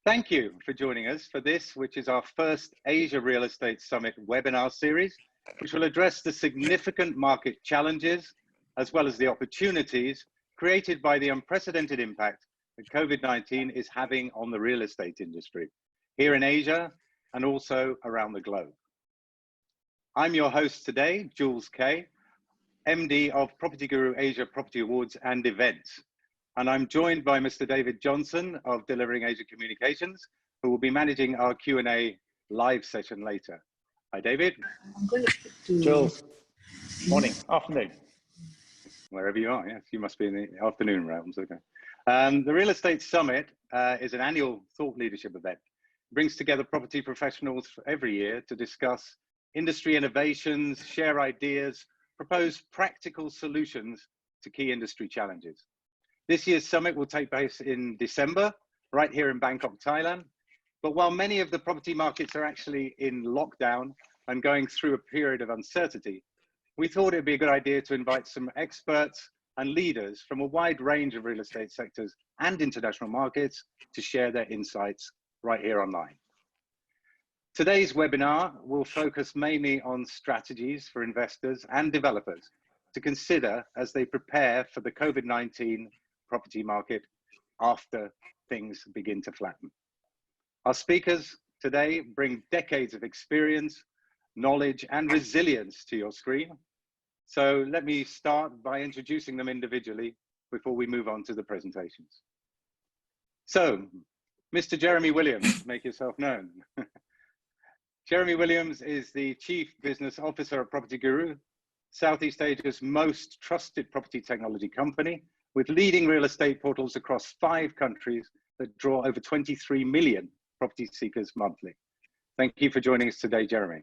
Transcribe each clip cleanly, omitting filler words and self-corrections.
Thank you for joining us for this, which is our first Asia Real Estate Summit webinar series, which will address the significant market challenges, as well as the opportunities created by the unprecedented impact that COVID-19 is having on the real estate industry, here in Asia and also around the globe. I'm your host today, Jules Kay, MD of Property Guru Asia Property Awards and Events. And I'm joined by Mr. David Johnson of Delivering Asia Communications, who will be managing our Q&A live session later. Hi, David. Jules, morning, afternoon. Wherever you are, yes, you must be in the afternoon realms, okay. The Real Estate Summit is an annual thought leadership event. It brings together property professionals every year to discuss industry innovations, share ideas, propose practical solutions to key industry challenges. This year's summit will take place in December, right here in Bangkok, Thailand. But while many of the property markets are actually in lockdown and going through a period of uncertainty, we thought it'd be a good idea to invite some experts and leaders from a wide range of real estate sectors and international markets to share their insights right here online. Today's webinar will focus mainly on strategies for investors and developers to consider as they prepare for the COVID-19 property market after things begin to flatten. Our speakers today bring decades of experience, knowledge, and resilience to your screen. So let me start by introducing them individually before we move on to the presentations. So, Mr. Jeremy Williams, make yourself known. Jeremy Williams is the Chief Business Officer of Property Guru, Southeast Asia's most trusted property technology company, with leading real estate portals across 5 countries that draw over 23 million property seekers monthly. Thank you for joining us today, Jeremy.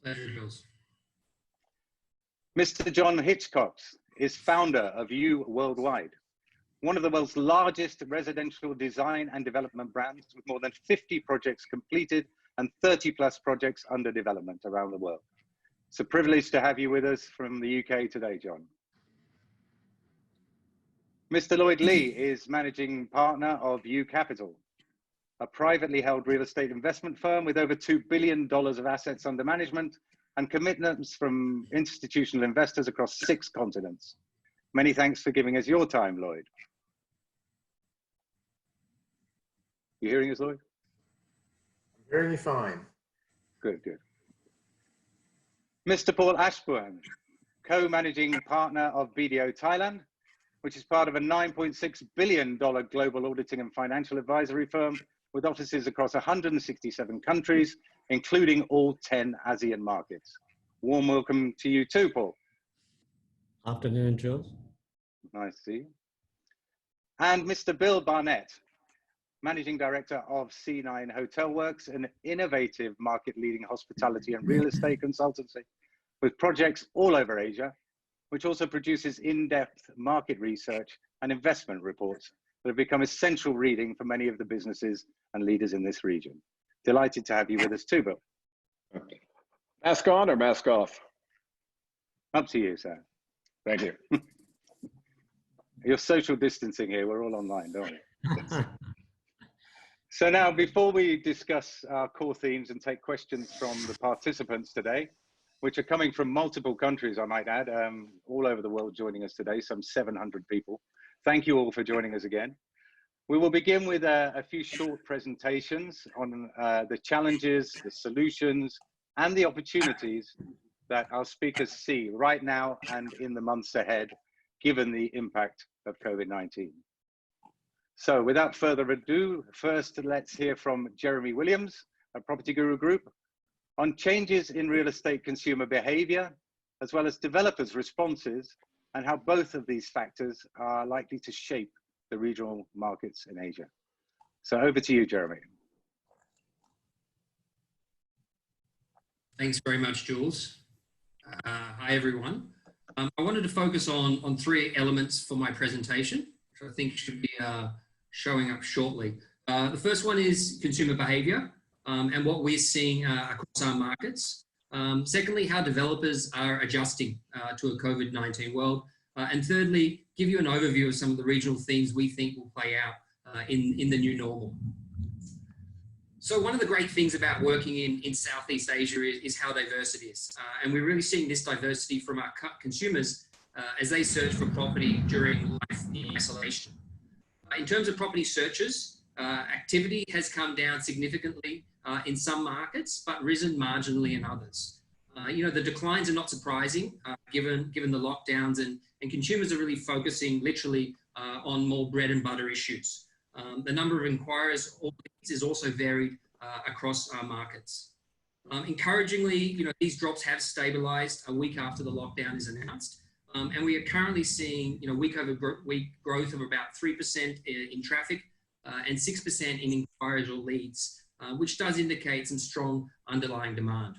Pleasure, Jules. Mr. John Hitchcox is founder of You Worldwide, one of the world's largest residential design and development brands, with more than 50 projects completed and 30+ projects under development around the world. It's a privilege to have you with us from the UK today, John. Mr. Lloyd Lee is managing partner of You Capital, a privately held real estate investment firm with over $2 billion of assets under management and commitments from institutional investors across 6 continents. Many thanks for giving us your time, Lloyd. You hearing us, Lloyd? I'm hearing you fine. Good, good. Mr. Paul Ashburn, co-managing partner of BDO Thailand, which is part of a $9.6 billion global auditing and financial advisory firm with offices across 167 countries, including all 10 ASEAN markets. Warm welcome to you too, Paul. Afternoon, Jules. Nice to see you. And Mr. Bill Barnett, Managing Director of C9 Hotel Works, an innovative market-leading hospitality and real estate consultancy with projects all over Asia, which also produces in-depth market research and investment reports that have become essential reading for many of the businesses and leaders in this region. Delighted to have you with us too, Bill. Mask on or mask off? Up to you, sir. Thank you. You're social distancing here. We're all online, don't we? So now, before we discuss our core themes and take questions from the participants today, which are coming from multiple countries, I might add, all over the world joining us today, some 700 people. Thank you all for joining us again. We will begin with a few short presentations on the challenges, the solutions, and the opportunities that our speakers see right now and in the months ahead, given the impact of COVID-19. So without further ado, first let's hear from Jeremy Williams at Property Guru Group on changes in real estate consumer behavior, as well as developers' responses, and how both of these factors are likely to shape the regional markets in Asia. So over to you, Jeremy. Thanks very much, Jules. Hi, everyone. I wanted to focus on 3 elements for my presentation, which I think should be showing up shortly. The first one is consumer behavior and what we're seeing across our markets. Secondly, how developers are adjusting to a COVID-19 world. And thirdly, give you an overview of some of the regional themes we think will play out in the new normal. So one of the great things about working in Southeast Asia is how diverse it is. And we're really seeing this diversity from our consumers as they search for property during life in isolation. In terms of property searches, activity has come down significantly in some markets, but risen marginally in others. The declines are not surprising given the lockdowns, and consumers are really focusing literally on more bread and butter issues. The number of inquiries is also varied across our markets. Encouragingly, these drops have stabilized a week after the lockdown is announced. And we are currently seeing, week over week growth of about 3% in traffic and 6% in inquiries or leads, which does indicate some strong underlying demand.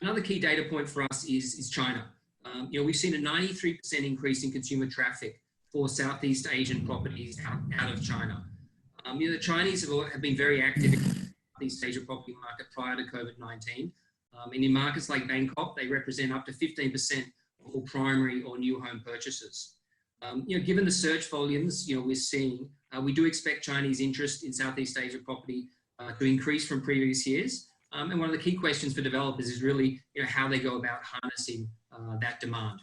Another key data point for us is China. We've seen a 93% increase in consumer traffic for Southeast Asian properties out of China. The Chinese have been very active in the Southeast Asia property market prior to COVID-19. And in markets like Bangkok, they represent up to 15% of all primary or new home purchases. Given the search volumes, we're seeing, we do expect Chinese interest in Southeast Asia property to increase from previous years. And one of the key questions for developers is really, how they go about harnessing that demand.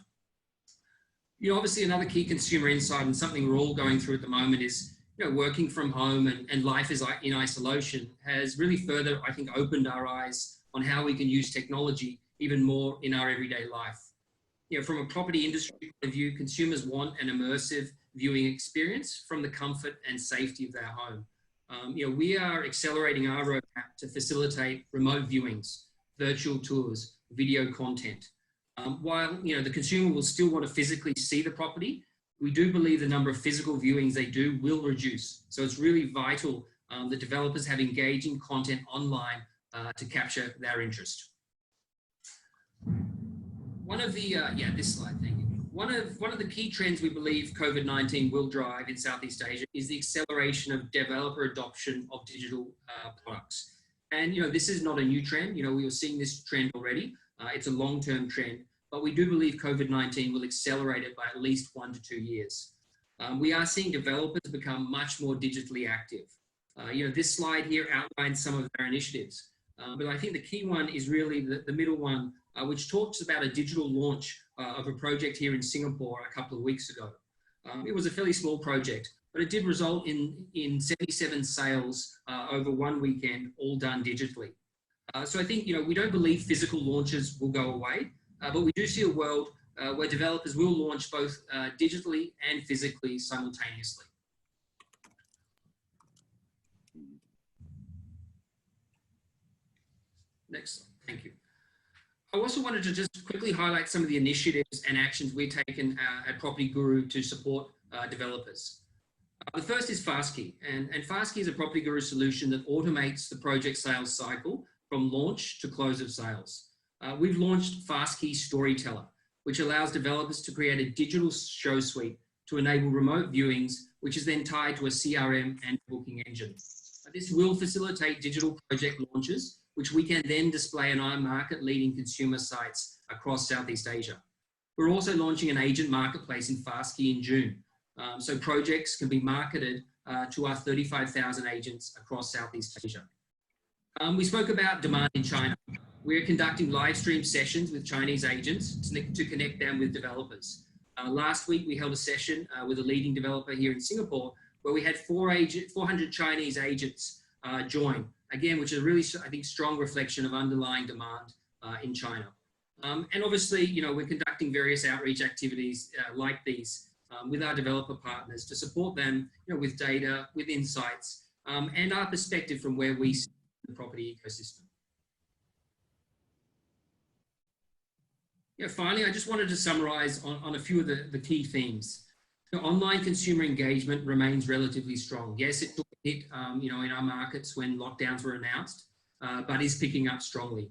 Obviously another key consumer insight and something we're all going through at the moment is, working from home and life is in isolation has really further, I think, opened our eyes on how we can use technology even more in our everyday life. From a property industry point of view, consumers want an immersive viewing experience from the comfort and safety of their home. We are accelerating our roadmap to facilitate remote viewings, virtual tours, video content. While the consumer will still want to physically see the property, we do believe the number of physical viewings they do will reduce. So it's really vital that developers have engaging content online to capture their interest. One of the this slide, thank you. One of the key trends we believe COVID-19 will drive in Southeast Asia is the acceleration of developer adoption of digital products. And this is not a new trend. We were seeing this trend already. It's a long-term trend, but we do believe COVID-19 will accelerate it by at least 1 to 2 years. We are seeing developers become much more digitally active. This slide here outlines some of their initiatives, but I think the key one is really the middle one, which talks about a digital launch of a project here in Singapore a couple of weeks ago. It was a fairly small project, but it did result in 77 sales over one weekend, all done digitally. So I think, we don't believe physical launches will go away, but we do see a world where developers will launch both digitally and physically simultaneously. Next slide, thank you. I also wanted to just quickly highlight some of the initiatives and actions we've taken at Property Guru to support developers. The first is FastKey, and FastKey is a Property Guru solution that automates the project sales cycle from launch to close of sales. We've launched FastKey Storyteller, which allows developers to create a digital show suite to enable remote viewings, which is then tied to a CRM and booking engine. This will facilitate digital project launches, which we can then display on our market-leading consumer sites across Southeast Asia. We're also launching an agent marketplace in FastKey in June, so projects can be marketed to our 35,000 agents across Southeast Asia. We spoke about demand in China. We're conducting live stream sessions with Chinese agents to connect them with developers. Last week, we held a session with a leading developer here in Singapore, where we had 400 Chinese agents join, again, which is a really, I think, strong reflection of underlying demand in China. And obviously, we're conducting various outreach activities like these with our developer partners to support them, with data, with insights, and our perspective from where we see the property ecosystem. Finally, I just wanted to summarize on a few of the key themes. Online consumer engagement remains relatively strong. Yes, it took a hit, in our markets when lockdowns were announced, but is picking up strongly.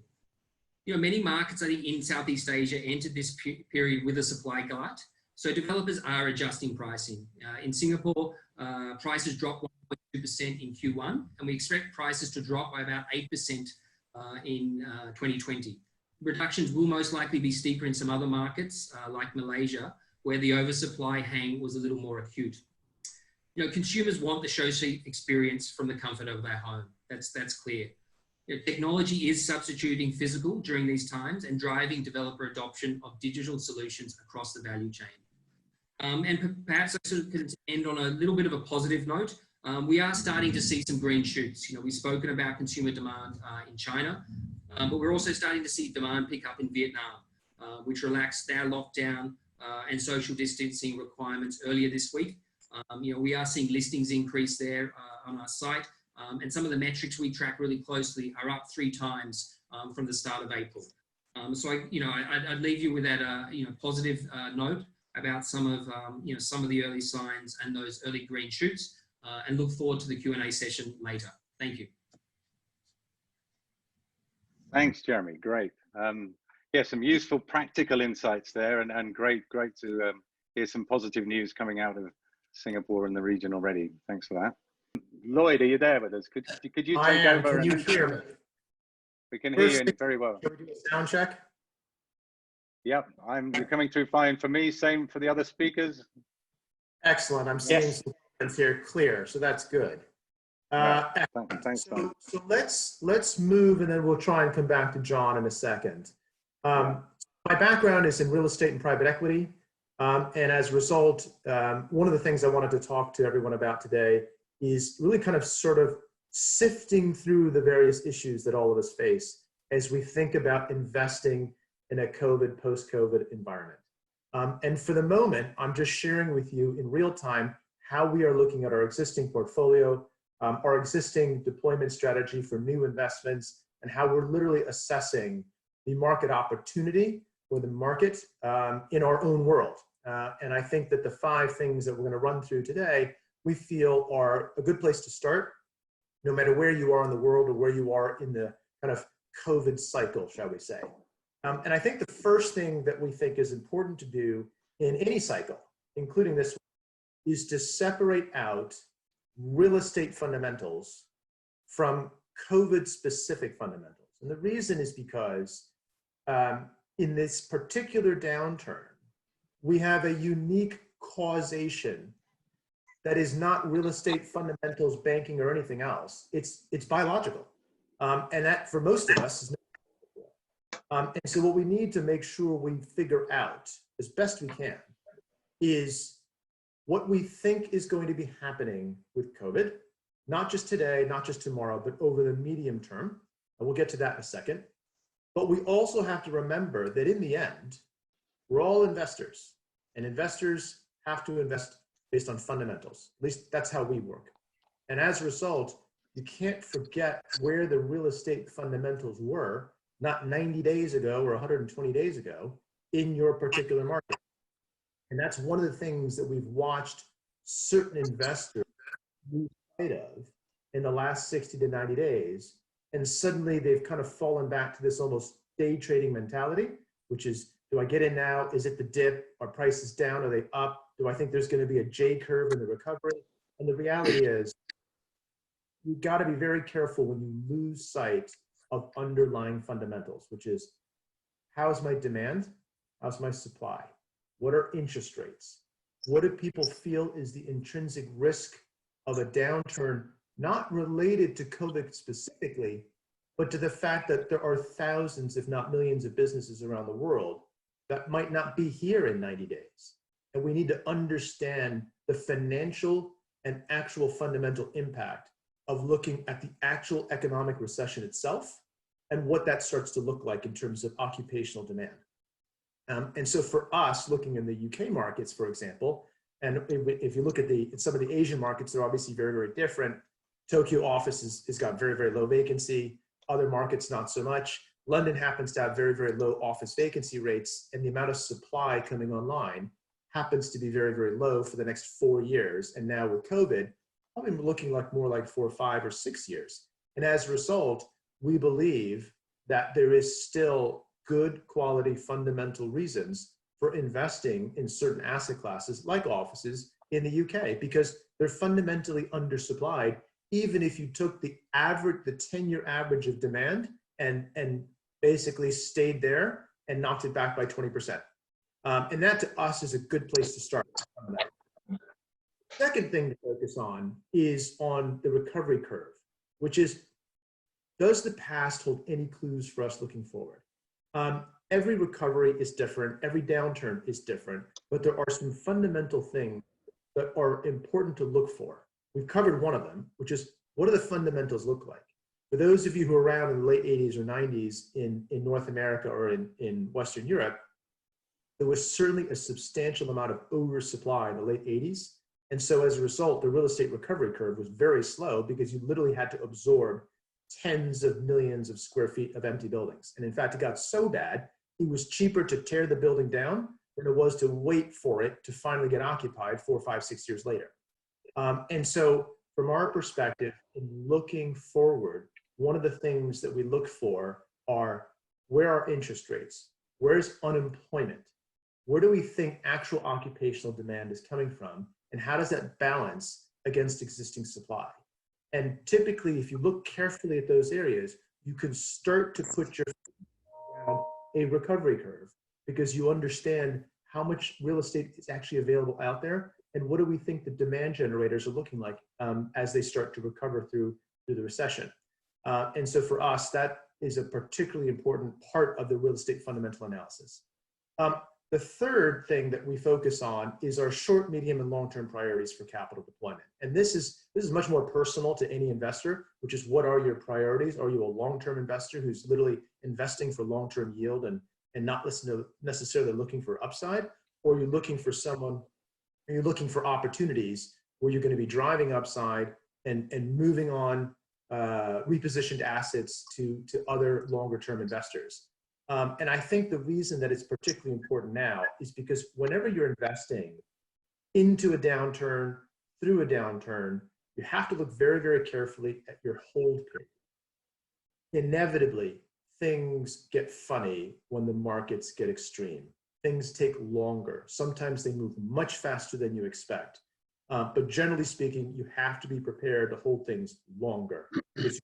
Many markets, I think, in Southeast Asia entered this period with a supply glut, so developers are adjusting pricing. In Singapore, prices dropped 1.2% in Q1, and we expect prices to drop by about 8% in 2020. Reductions will most likely be steeper in some other markets, like Malaysia, where the oversupply hang was a little more acute. Consumers want the show seat experience from the comfort of their home. That's clear. Technology is substituting physical during these times and driving developer adoption of digital solutions across the value chain. And perhaps I sort of can end on a little bit of a positive note. We are starting to see some green shoots. We've spoken about consumer demand in China, but we're also starting to see demand pick up in Vietnam, which relaxed their lockdown and social distancing requirements earlier this week. We are seeing listings increase there on our site, and some of the metrics we track really closely are up 3 times from the start of April. So I'd leave you with that positive note about some of the early signs and those early green shoots, and look forward to the Q&A session later. Thank you. Thanks, Jeremy. Great. Yeah, some useful practical insights there, and great to hear some positive news coming out of Singapore and the region already. Thanks for that. Lloyd, are you there with us? Could you take over? Can you hear me? We can hear you very well. Can we do a sound check? Yep, you're coming through fine for me. Same for the other speakers. Excellent. I'm seeing some comments here clear, so that's good. Thanks, Tom. So let's move, and then we'll try and come back to John in a second. My background is in real estate and private equity, and as a result, one of the things I wanted to talk to everyone about today is really kind of sort of sifting through the various issues that all of us face as we think about investing in a post-COVID environment. And for the moment, I'm just sharing with you in real time how we are looking at our existing portfolio, our existing deployment strategy for new investments, and how we're literally assessing the market opportunity or the market in our own world. And I think that the 5 things that we're going to run through today, we feel are a good place to start, no matter where you are in the world or where you are in the kind of COVID cycle, shall we say. And I think the first thing that we think is important to do in any cycle, including this one, is to separate out real estate fundamentals from COVID-specific fundamentals. And the reason is because in this particular downturn, we have a unique causation that is not real estate fundamentals, banking, or anything else. It's biological. And that, for most of us, is and so what we need to make sure we figure out as best we can is what we think is going to be happening with COVID, not just today, not just tomorrow, but over the medium term. And we'll get to that in a second. But we also have to remember that in the end, we're all investors, and investors have to invest based on fundamentals. At least that's how we work. And as a result, you can't forget where the real estate fundamentals were, not 90 days ago or 120 days ago, in your particular market. And that's one of the things that we've watched certain investors lose sight of in the last 60 to 90 days. And suddenly they've kind of fallen back to this almost day trading mentality, which is, do I get in now? Is it the dip? Are prices down? Are they up? Do I think there's going to be a J curve in the recovery? And the reality is, you've got to be very careful when you lose sight of underlying fundamentals, which is, how's my demand? How's my supply? What are interest rates? What do people feel is the intrinsic risk of a downturn, not related to COVID specifically, but to the fact that there are thousands, if not millions, of businesses around the world that might not be here in 90 days. And we need to understand the financial and actual fundamental impact of looking at the actual economic recession itself and what that starts to look like in terms of occupational demand. And so for us, looking in the UK markets, for example, and if you look at some of the Asian markets, they're obviously very, very different. Tokyo office has got very, very low vacancy. Other markets, not so much. London happens to have very, very low office vacancy rates, and the amount of supply coming online happens to be very, very low for the next 4 years. And now with COVID, probably looking like more like 4, 5, or 6 years. And as a result, we believe that there is still good quality fundamental reasons for investing in certain asset classes like offices in the UK, because they're fundamentally undersupplied, even if you took the average, the 10-year average of demand and basically stayed there and knocked it back by 20%. And that to us is a good place to start. Second thing to focus on is on the recovery curve, which is does the past hold any clues for us looking forward? Every recovery is different. Every downturn is different, but there are some fundamental things that are important to look for. We've covered one of them, which is what do the fundamentals look like? For those of you who are around in the late 80s or 90s in North America or in Western Europe, there was certainly a substantial amount of oversupply in the late 80s. And so as a result, the real estate recovery curve was very slow because you literally had to absorb tens of millions of square feet of empty buildings. And in fact, it got so bad, it was cheaper to tear the building down than it was to wait for it to finally get occupied 4, 5, 6 years later. And so from our perspective, in looking forward, one of the things that we look for are where are interest rates? Where's unemployment? Where do we think actual occupational demand is coming from? And how does that balance against existing supply? And typically, if you look carefully at those areas, you can start to put your around a recovery curve because you understand how much real estate is actually available out there and what do we think the demand generators are looking like as they start to recover through the recession. And so for us, that is a particularly important part of the real estate fundamental analysis. The third thing that we focus on is our short, medium, and long-term priorities for capital deployment. And this is much more personal to any investor, which is what are your priorities? Are you a long-term investor who's literally investing for long-term yield and not necessarily looking for upside? Or are you looking for opportunities where you're going to be driving upside and moving on repositioned assets to other longer-term investors? And I think the reason that it's particularly important now is because whenever you're investing into a downturn, through a downturn, you have to look very, very carefully at your hold period. Inevitably, things get funny when the markets get extreme. Things take longer. Sometimes they move much faster than you expect. But generally speaking, you have to be prepared to hold things longer because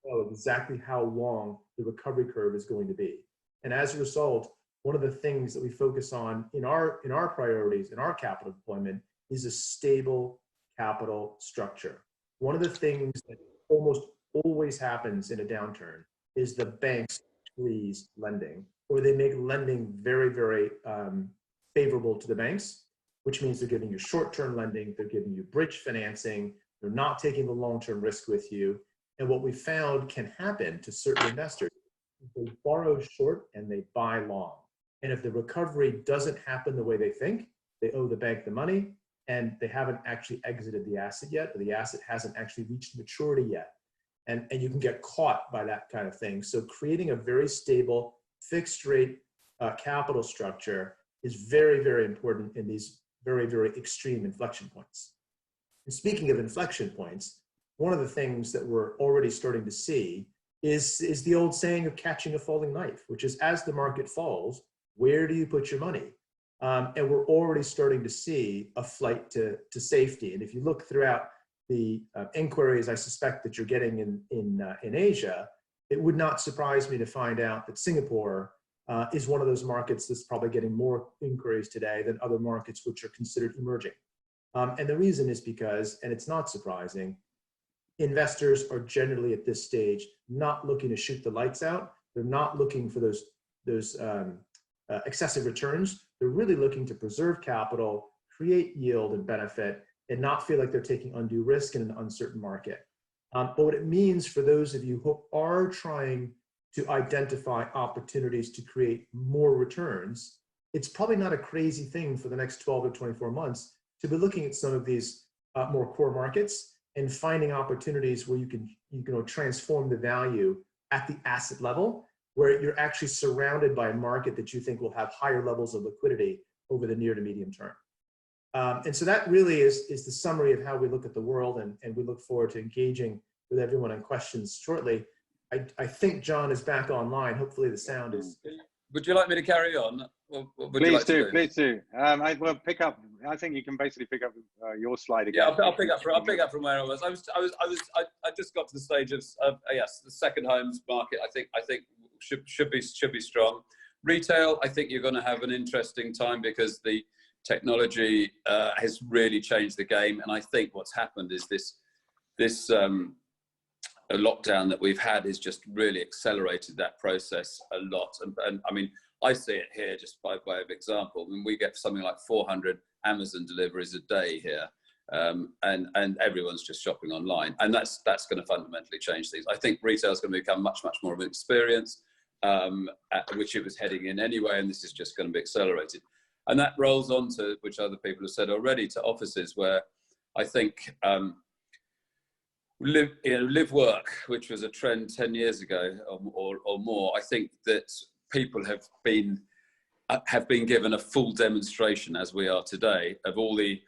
you know exactly how long the recovery curve is going to be. And as a result, one of the things that we focus on in our priorities, in our capital deployment, is a stable capital structure. One of the things that almost always happens in a downturn is the banks freeze lending, or they make lending very, very favorable to the banks, which means they're giving you short-term lending, they're giving you bridge financing, they're not taking the long-term risk with you. And what we found can happen to certain investors, they borrow short and they buy long. And if the recovery doesn't happen the way they think, they owe the bank the money and they haven't actually exited the asset yet, or the asset hasn't actually reached maturity yet. And you can get caught by that kind of thing. So creating a very stable fixed rate capital structure is very, very important in these very, very extreme inflection points. And speaking of inflection points, one of the things that we're already starting to see is the old saying of catching a falling knife, which is as the market falls, where do you put your money? And we're already starting to see a flight to safety. And if you look throughout the inquiries I suspect that you're getting in Asia, it would not surprise me to find out that Singapore is one of those markets that's probably getting more inquiries today than other markets which are considered emerging. And the reason is because, and it's not surprising, investors are generally at this stage not looking to shoot the lights out. They're not looking for those excessive returns. They're really looking to preserve capital, create yield and benefit, and not feel like they're taking undue risk in an uncertain market. But what it means for those of you who are trying to identify opportunities to create more returns, it's probably not a crazy thing for the next 12 to 24 months to be looking at some of these more core markets and finding opportunities where you can transform the value at the asset level, where you're actually surrounded by a market that you think will have higher levels of liquidity over the near to medium term. And so that really is the summary of how we look at the world, and we look forward to engaging with everyone on questions shortly. I think John is back online. Hopefully the sound is. Would you like me to carry on? Please do. Well, pick up. I think you can basically pick up your slide again. Yeah, I'll pick up from where I was. I just got to the stage of yes, the second homes market. I think should be strong. Retail, I think you're going to have an interesting time because the technology has really changed the game, and I think what's happened is this lockdown that we've had has just really accelerated that process a lot. And I mean, I see it here just by way of example. I mean, we get something like 400 Amazon deliveries a day here, and everyone's just shopping online, and that's going to fundamentally change things. I think retail is going to become much more of an experience, which it was heading in anyway, and this is just going to be accelerated. And that rolls on to, which other people have said already, to offices, where I think live work, which was a trend 10 years ago or more. I think that people have been given a full demonstration, as we are today, of all the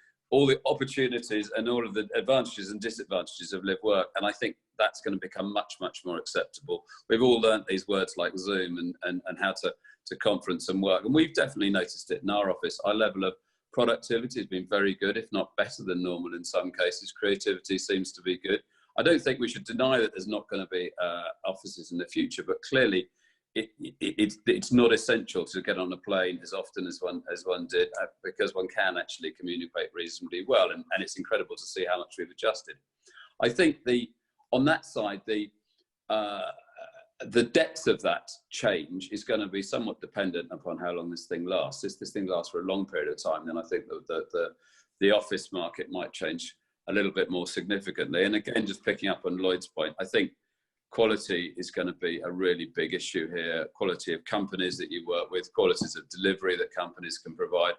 opportunities and all of the advantages and disadvantages of live work. And I think that's going to become much more acceptable. We've all learnt these words like Zoom and how to conference and work. And we've definitely noticed it in our office. Our level of productivity has been very good, if not better than normal in some cases. Creativity seems to be good. I don't think we should deny that there's not going to be offices in the future, but clearly it's not essential to get on a plane as often as one did, because one can actually communicate reasonably well, and it's incredible to see how much we've adjusted. I think on that side, the depth of that change is going to be somewhat dependent upon how long this thing lasts. If this thing lasts for a long period of time, then I think that the office market might change a little bit more significantly. And again, just picking up on Lloyd's point, I think quality is going to be a really big issue here. Quality of companies that you work with, qualities of delivery that companies can provide.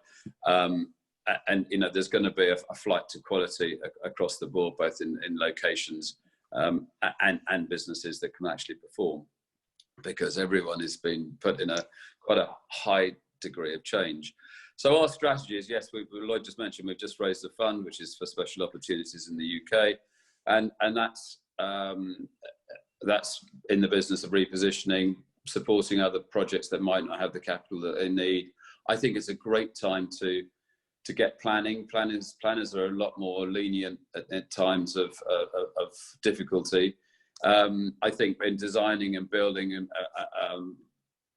And there's going to be a flight to quality across the board, both in locations and businesses that can actually perform, because everyone has been put in quite a high degree of change. So our strategy is, yes, Lloyd just mentioned, we've just raised a fund which is for special opportunities in the UK, and that's in the business of repositioning, supporting other projects that might not have the capital that they need. I think it's a great time to get planning. Planners are a lot more lenient at times of difficulty. I think in designing and building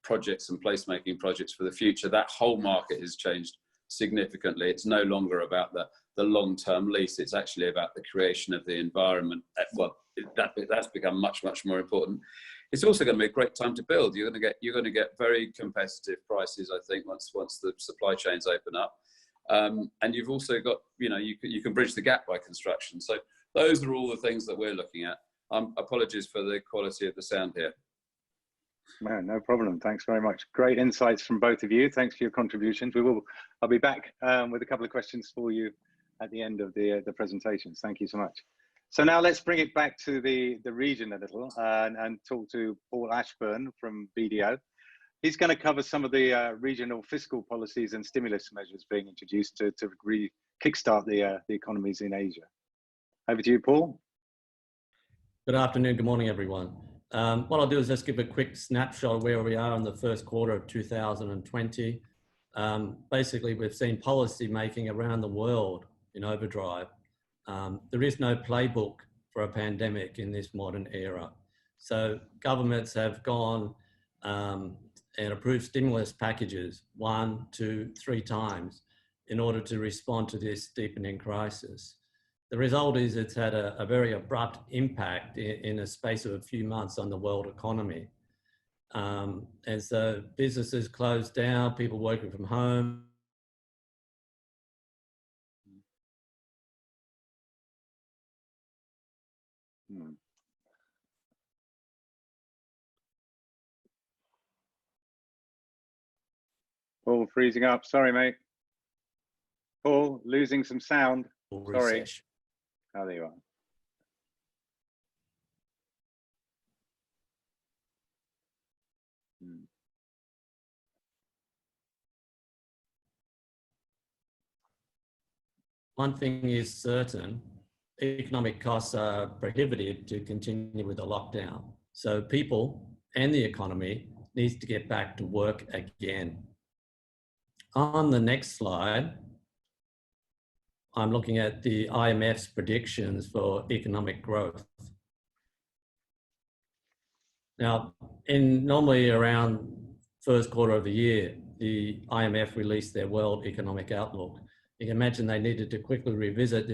projects and placemaking projects for the future, that whole market has changed significantly. It's no longer about the long-term lease. It's actually about the creation of the environment. Well, that's become much more important. It's also going to be a great time to build. You're going to get very competitive prices, I think, once the supply chains open up. And you've also got, you can bridge the gap by construction. So those are all the things that we're looking at. Apologies for the quality of the sound here. No problem. Thanks very much. Great insights from both of you. Thanks for your contributions. I'll be back with a couple of questions for you at the end of the presentations. Thank you so much. So now let's bring it back to the region a little and talk to Paul Ashburn from BDO. He's going to cover some of the regional fiscal policies and stimulus measures being introduced to kickstart the economies in Asia. Over to you, Paul. Good afternoon, good morning, everyone. What I'll do is just give a quick snapshot of where we are in the first quarter of 2020. Basically, we've seen policy making around the world in overdrive. There is no playbook for a pandemic in this modern era. So governments have gone and approved stimulus packages 1, 2, 3 times in order to respond to this deepening crisis. The result is it's had a very abrupt impact in a space of a few months on the world economy. And so businesses closed down, people working from home. Paul, freezing up. Sorry, mate. Paul, losing some sound. Sorry. Recession. Oh, there you are. One thing is certain, economic costs are prohibitive to continue with the lockdown. So people and the economy needs to get back to work again. On the next slide, I'm looking at the IMF's predictions for economic growth. Now, normally around first quarter of the year, the IMF released their World Economic Outlook. You can imagine they needed to quickly revisit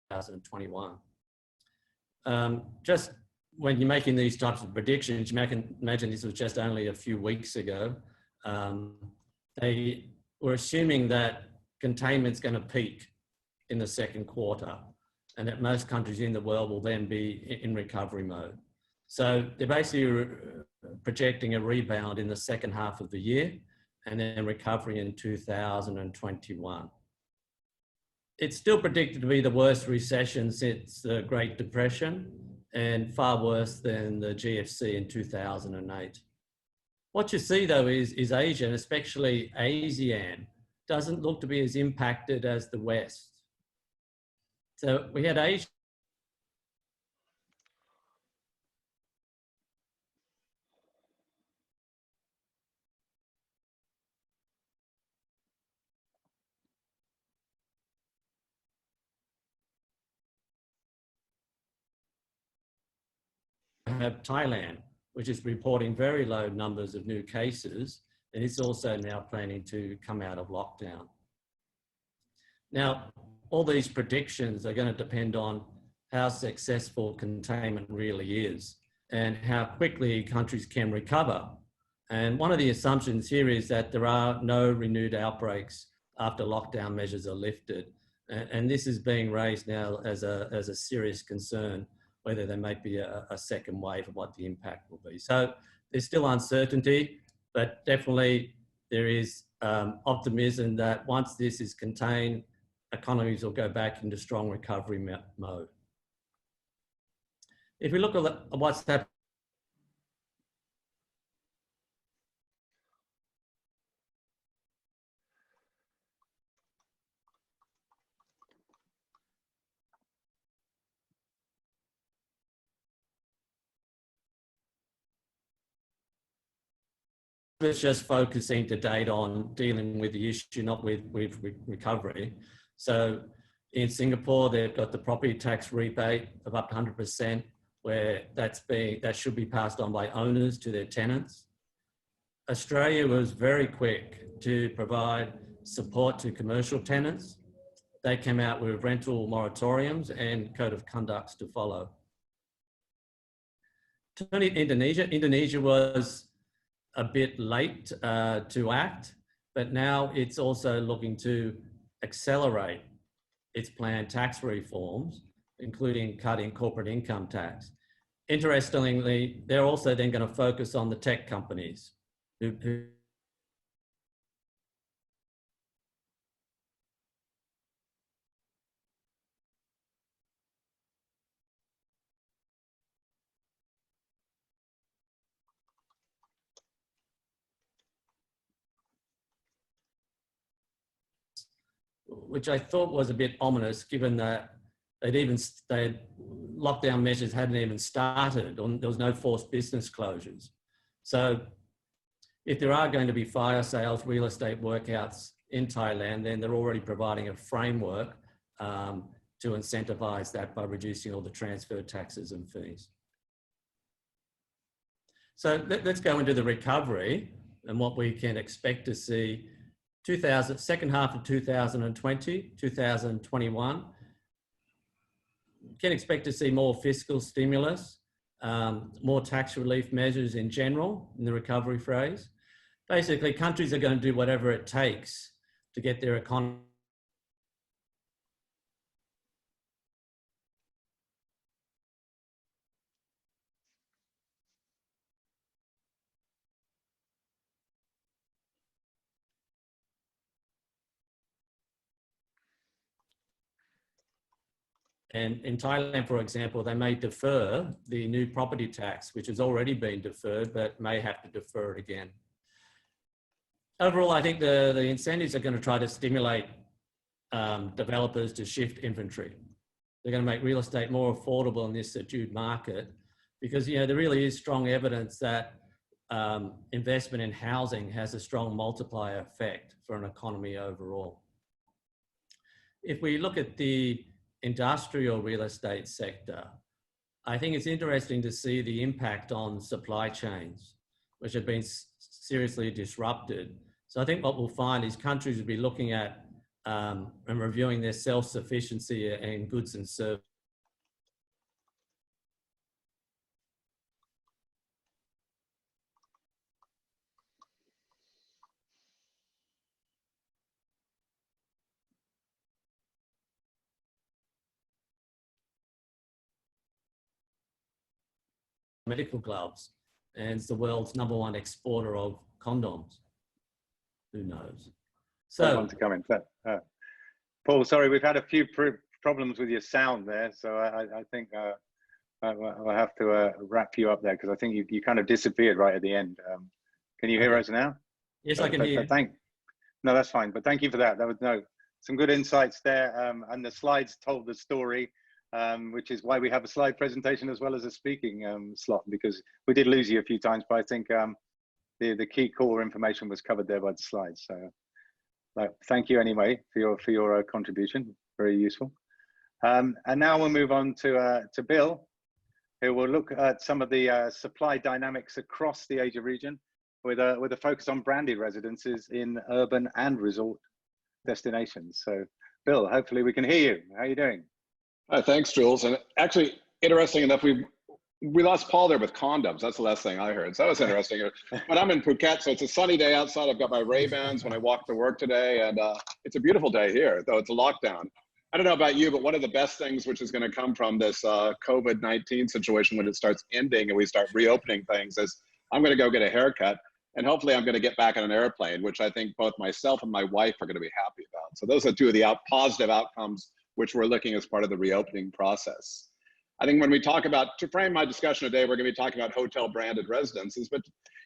2021. Just when you're making these types of predictions, you can imagine this was just only a few weeks ago. They were assuming that containment's going to peak in the second quarter, and that most countries in the world will then be in recovery mode. So they're basically projecting a rebound in the second half of the year and then recovery in 2021. It's still predicted to be the worst recession since the Great Depression and far worse than the GFC in 2008. What you see though is Asia, and especially ASEAN, doesn't look to be as impacted as the West. So we had Asia have Thailand, which is reporting very low numbers of new cases, and it's also now planning to come out of lockdown. Now, all these predictions are going to depend on how successful containment really is and how quickly countries can recover. And one of the assumptions here is that there are no renewed outbreaks after lockdown measures are lifted. And this is being raised now as a serious concern, whether there might be a second wave of what the impact will be. So there's still uncertainty, but definitely there is optimism that once this is contained, economies will go back into strong recovery mode. If we look at what's happening, it's just focusing to date on dealing with the issue, not with recovery. So in Singapore, they've got the property tax rebate of up to 100%, where that should be passed on by owners to their tenants. Australia was very quick to provide support to commercial tenants. They came out with rental moratoriums and code of conducts to follow. Turning to Indonesia, Indonesia was a bit late to act, but now it's also looking to accelerate its planned tax reforms, including cutting corporate income tax. Interestingly, they're also then going to focus on the tech companies who which I thought was a bit ominous, given that lockdown measures hadn't even started, there was no forced business closures. So if there are going to be fire sales, real estate workouts in Thailand, then they're already providing a framework to incentivize that by reducing all the transfer taxes and fees. So let's go into the recovery and what we can expect to see. Second half of 2020, 2021, can expect to see more fiscal stimulus, more tax relief measures in general in the recovery phase. Basically, countries are going to do whatever it takes to get their economy And in Thailand, for example, they may defer the new property tax, which has already been deferred, but may have to defer it again. Overall, I think the incentives are going to try to stimulate developers to shift inventory. They're going to make real estate more affordable in this subdued market because, there really is strong evidence that investment in housing has a strong multiplier effect for an economy overall. If we look at the industrial real estate sector, I think it's interesting to see the impact on supply chains, which have been seriously disrupted. So I think what we'll find is countries will be looking at and reviewing their self-sufficiency in goods and services. Medical gloves, and it's the world's #1 exporter of condoms. Who knows? So, want to come in. Paul, sorry, we've had a few problems with your sound there, so I think I'll have to wrap you up there because I think you kind of disappeared right at the end. Can you hear us now? Yes, I can hear you. No, that's fine. But thank you for that. That was some good insights there, and the slides told the story. Which is why we have a slide presentation as well as a speaking slot, because we did lose you a few times, but I think the key core information was covered there by the slides. So thank you anyway for your contribution, very useful. And now we'll move on to Bill, who will look at some of the supply dynamics across the Asia region with a focus on branded residences in urban and resort destinations. So Bill, hopefully we can hear you. How are you doing? Hi, thanks, Jules. And actually, interesting enough, we lost Paul there with condoms. That's the last thing I heard. So that was interesting. But I'm in Phuket, so it's a sunny day outside. I've got my Ray-Bans when I walk to work today, and it's a beautiful day here, though it's a lockdown. I don't know about you, but one of the best things which is going to come from this COVID-19 situation when it starts ending and we start reopening things is I'm going to go get a haircut, and hopefully I'm going to get back on an airplane, which I think both myself and my wife are going to be happy about. So those are two of the positive outcomes which we're looking as part of the reopening process. I think when we talk about, to frame my discussion today, we're going to be talking about hotel branded residences, but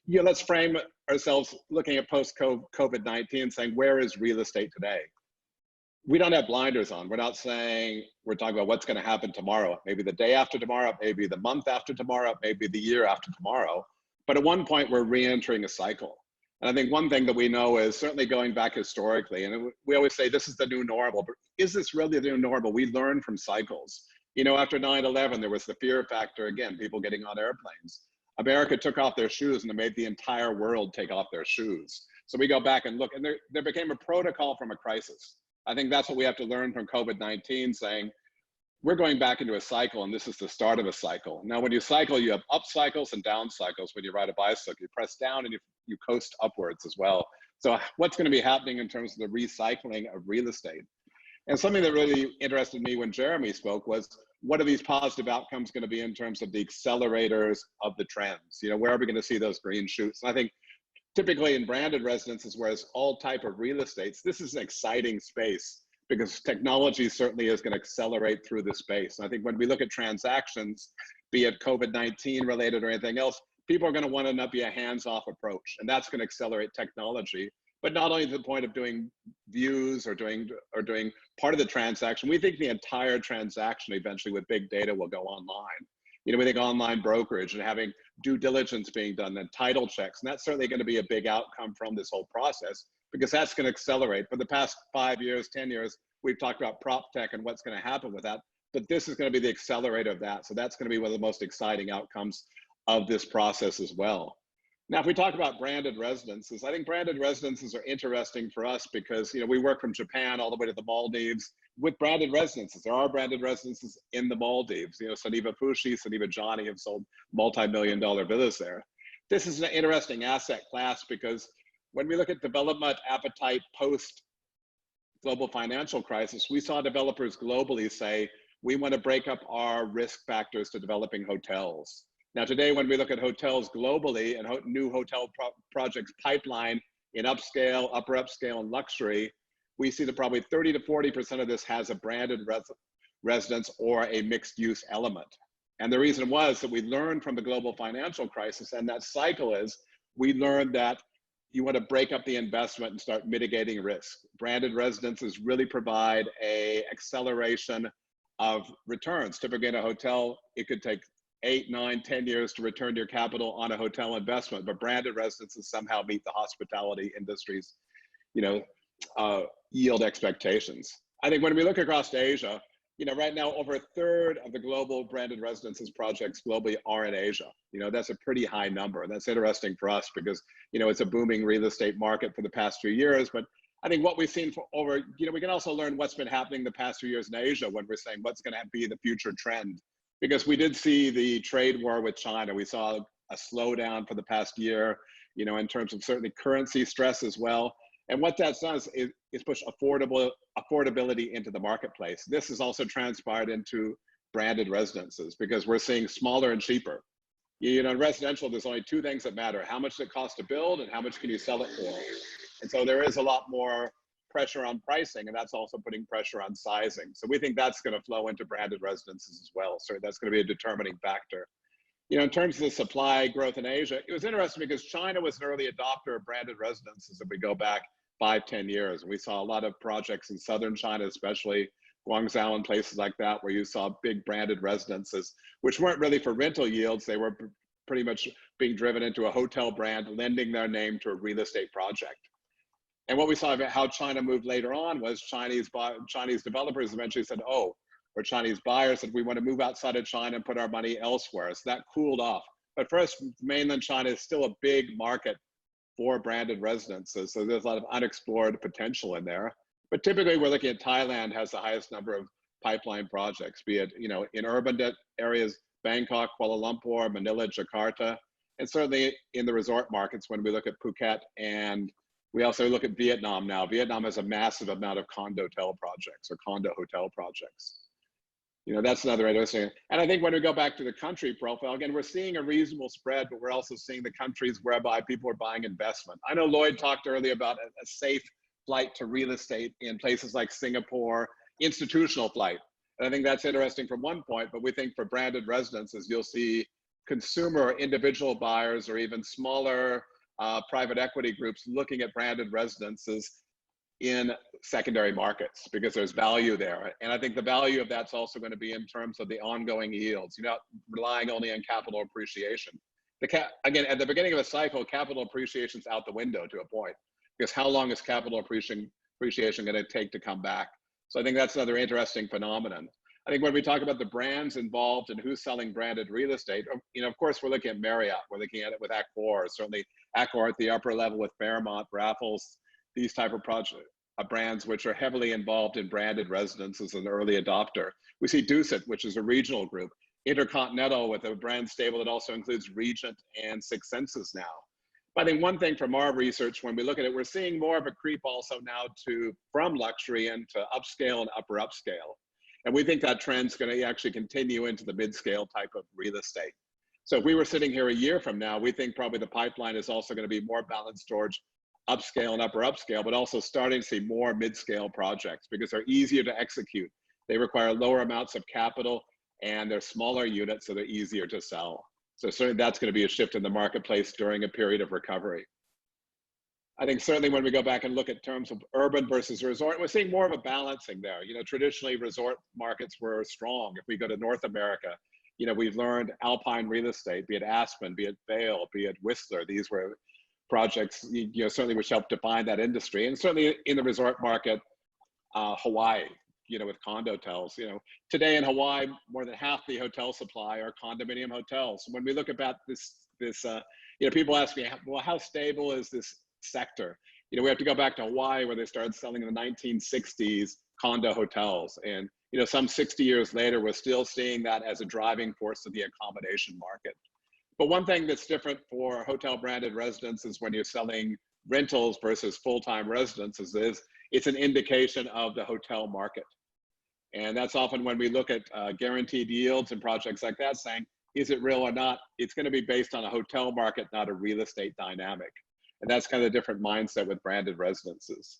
let's frame ourselves looking at post-COVID-19 saying, where is real estate today? We don't have blinders on. We're not saying, we're talking about what's going to happen tomorrow, maybe the day after tomorrow, maybe the month after tomorrow, maybe the year after tomorrow. But at one point, we're re-entering a cycle. And I think one thing that we know is certainly going back historically, and we always say this is the new normal, but is this really the new normal? We learn from cycles. After 9/11, there was the fear factor, again, people getting on airplanes. America took off their shoes and it made the entire world take off their shoes. So we go back and look, and there became a protocol from a crisis. I think that's what we have to learn from COVID-19, saying, we're going back into a cycle, and this is the start of a cycle. Now, when you cycle, you have up cycles and down cycles. When you ride a bicycle, you press down and you coast upwards as well. So what's going to be happening in terms of the recycling of real estate? And something that really interested me when Jeremy spoke was, what are these positive outcomes going to be in terms of the accelerators of the trends? Where are we going to see those green shoots? And I think typically in branded residences, whereas all type of real estates, this is an exciting space, because technology certainly is going to accelerate through the space. And I think when we look at transactions, be it COVID-19 related or anything else, people are going to want to not be a hands-off approach, and that's going to accelerate technology. But not only to the point of doing views or doing part of the transaction, we think the entire transaction eventually with big data will go online. We think online brokerage and having due diligence being done and title checks, and that's certainly going to be a big outcome from this whole process, because that's going to accelerate. For the past 5 years, 10 years, we've talked about prop tech and what's going to happen with that, but this is going to be the accelerator of that. So that's going to be one of the most exciting outcomes of this process as well. Now, if we talk about branded residences, I think branded residences are interesting for us because, we work from Japan all the way to the Maldives with branded residences. There are branded residences in the Maldives. Saniva Fushi, Saniva Johnny have sold multi-million-dollar villas there. This is an interesting asset class because when we look at development appetite post global financial crisis, we saw developers globally say, we want to break up our risk factors to developing hotels. Now today, when we look at hotels globally and new hotel projects pipeline in upscale, upper upscale, and luxury, we see that probably 30 to 40% of this has a branded residence or a mixed use element. And the reason was that we learned from the global financial crisis, and that cycle is, we learned that you want to break up the investment and start mitigating risk. Branded residences really provide a acceleration of returns. Typically in a hotel, it could take 8, 9, 10 years to return your capital on a hotel investment, but branded residences somehow meet the hospitality industry's, yield expectations. I think when we look across Asia, right now over 1/3 of the global branded residences projects globally are in Asia. That's a pretty high number. And that's interesting for us because, it's a booming real estate market for the past few years, but I think what we've seen for over, we can also learn what's been happening the past few years in Asia when we're saying what's going to be the future trend. Because we did see the trade war with China. We saw a slowdown for the past year, in terms of certainly currency stress as well. And what that does is push affordability into the marketplace. This has also transpired into branded residences because we're seeing smaller and cheaper. In residential, there's only two things that matter: how much it costs to build and how much can you sell it for. And so there is a lot more pressure on pricing, and that's also putting pressure on sizing. So we think that's going to flow into branded residences as well. So that's going to be a determining factor. In terms of the supply growth in Asia, it was interesting because China was an early adopter of branded residences if we go back 5-10 years. And we saw a lot of projects in southern China, especially Guangzhou and places like that, where you saw big branded residences, which weren't really for rental yields. They were pretty much being driven into a hotel brand, lending their name to a real estate project. And what we saw about how China moved later on was Chinese developers eventually said, or Chinese buyers said, we want to move outside of China and put our money elsewhere. So that cooled off. But for us, mainland China is still a big market for branded residences. So there's a lot of unexplored potential in there. But typically we're looking at Thailand has the highest number of pipeline projects, be it, in urban areas, Bangkok, Kuala Lumpur, Manila, Jakarta, and certainly in the resort markets when we look at Phuket, and we also look at Vietnam now. Vietnam has a massive amount of condo hotel projects. That's another interesting. And I think when we go back to the country profile, again, we're seeing a reasonable spread, but we're also seeing the countries whereby people are buying investment. I know Lloyd talked earlier about a safe flight to real estate in places like Singapore, institutional flight. And I think that's interesting from one point, but we think for branded residences, you'll see consumer or individual buyers or even smaller private equity groups looking at branded residences in secondary markets because there's value there. And I think the value of that's also going to be in terms of the ongoing yields. You're not relying only on capital appreciation. Again, at the beginning of a cycle, capital appreciation's out the window to a point, because how long is capital appreciation going to take to come back? So I think that's another interesting phenomenon. I think when we talk about the brands involved and who's selling branded real estate, of course, we're looking at Marriott. We're looking at it with Accor, certainly Accor at the upper level with Fairmont, Raffles, these type of brands which are heavily involved in branded residences as an early adopter. We see Dusit, which is a regional group, Intercontinental with a brand stable that also includes Regent and Six Senses now. But I think one thing from our research, when we look at it, we're seeing more of a creep also now from luxury into upscale and upper upscale. And we think that trend's going to actually continue into the mid-scale type of real estate. So if we were sitting here a year from now, we think probably the pipeline is also going to be more balanced towards upscale and upper upscale, but also starting to see more mid-scale projects because they're easier to execute. They require lower amounts of capital and they're smaller units, so they're easier to sell. So certainly that's going to be a shift in the marketplace during a period of recovery. I think certainly when we go back and look at terms of urban versus resort, we're seeing more of a balancing there. Traditionally resort markets were strong. If we go to North America, we've learned alpine real estate, be it Aspen, be it Vail, be it Whistler. These were projects, certainly which helped define that industry. And certainly in the resort market, Hawaii, with condo hotels. Today in Hawaii, more than half the hotel supply are condominium hotels. When we look about this, people ask me, well, how stable is this sector? We have to go back to Hawaii where they started selling in the 1960s condo hotels. And, some 60 years later, we're still seeing that as a driving force of the accommodation market. But one thing that's different for hotel branded residences when you're selling rentals versus full-time residences is it's an indication of the hotel market. And that's often when we look at guaranteed yields and projects like that saying, is it real or not? It's going to be based on a hotel market, not a real estate dynamic. And that's kind of a different mindset with branded residences.